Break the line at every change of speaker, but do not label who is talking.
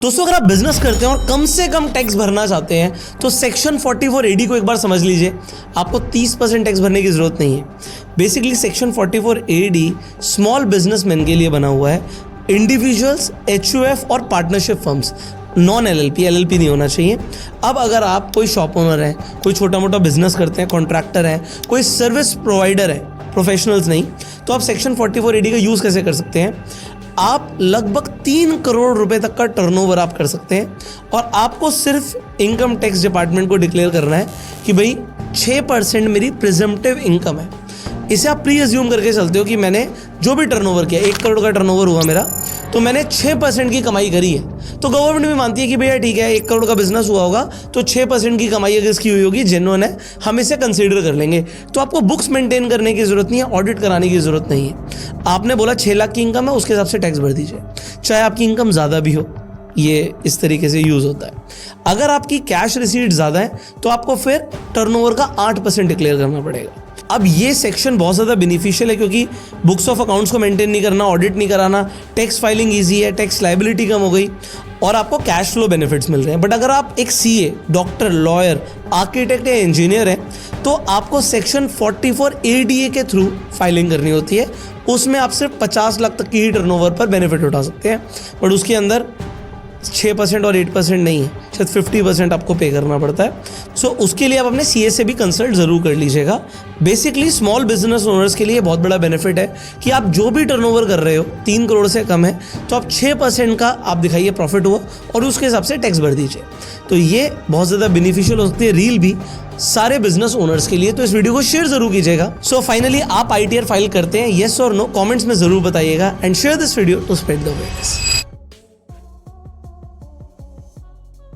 दोस्तों अगर आप बिजनेस करते हैं और कम से कम टैक्स भरना चाहते हैं तो सेक्शन 44AD को एक बार समझ लीजिए। आपको 30% टैक्स भरने की ज़रूरत नहीं है। Basically section 44AD small businessman के लिए बना हुआ है। इंडिविजुअल्स, HUF और पार्टनरशिप फर्म्स, नॉन LLP नहीं होना चाहिए। अब अगर आप कोई शॉप ओनर हैं, कोई छोटा मोटा बिजनेस करते हैं, कॉन्ट्रैक्टर हैं, कोई सर्विस प्रोवाइडर है, प्रोफेशनल्स नहीं, तो आप सेक्शन 44AD का यूज़ कैसे कर सकते हैं। आप लगभग 3 करोड़ रुपए तक का टर्नओवर आप कर सकते हैं और आपको सिर्फ इनकम टैक्स डिपार्टमेंट को डिक्लेयर करना है कि भाई 6% मेरी प्रिजम्पटिव इनकम है। इसे आप प्री अज्यूम करके चलते हो कि मैंने जो भी टर्नओवर किया, 1 करोड़ का टर्नओवर हुआ मेरा, तो मैंने 6% की कमाई करी है। तो गवर्नमेंट भी मानती है कि भैया ठीक है, 1 करोड़ का बिजनेस हुआ होगा तो 6% की कमाई अगर इसकी हुई होगी, जेन्युइन है, हम इसे कंसीडर कर लेंगे। तो आपको बुक्स मेंटेन करने की जरूरत नहीं है, ऑडिट कराने की जरूरत नहीं है। आपने बोला 6 लाख की इनकम है, उसके हिसाब से टैक्स भर दीजिए, चाहे आपकी इनकम ज़्यादा भी हो। ये इस तरीके से यूज़ होता है। अगर आपकी कैश रिसीट ज़्यादा है तो आपको फिर टर्नओवर का 8% डिक्लेयर करना पड़ेगा। अब ये सेक्शन बहुत ज़्यादा बेनिफिशियल है क्योंकि बुक्स ऑफ अकाउंट्स को मेंटेन नहीं करना, ऑडिट नहीं कराना, टैक्स फाइलिंग इजी है, टैक्स लायबिलिटी कम हो गई और आपको कैश फ्लो बेनिफिट्स मिल रहे हैं। बट अगर आप एक CA, डॉक्टर, लॉयर, आर्किटेक्ट या इंजीनियर हैं तो आपको सेक्शन 44ADA के थ्रू फाइलिंग करनी होती है। उसमें आप सिर्फ 50 लाख तक की ही टर्नओवर पर बेनिफिट उठा सकते हैं, बट उसके अंदर 6% और 8% नहीं है, शायद 50% आपको पे करना पड़ता है। सो उसके लिए आप अपने CA से भी कंसल्ट ज़रूर कर लीजिएगा। बेसिकली स्मॉल बिजनेस ओनर्स के लिए बहुत बड़ा बेनिफिट है कि आप जो भी टर्नओवर कर रहे हो 3 करोड़ से कम है तो आप 6% का आप दिखाइए प्रॉफिट हुआ और उसके हिसाब से टैक्स भर दीजिए। तो ये बहुत ज़्यादा बेनिफिशियल हो सकती है रील भी सारे बिजनेस ओनर्स के लिए। तो इस वीडियो को शेयर जरूर कीजिएगा। सो फाइनली आप ITR फाइल करते हैं, येस और नो, कमेंट्स में जरूर बताइएगा and share this video to spread the awareness.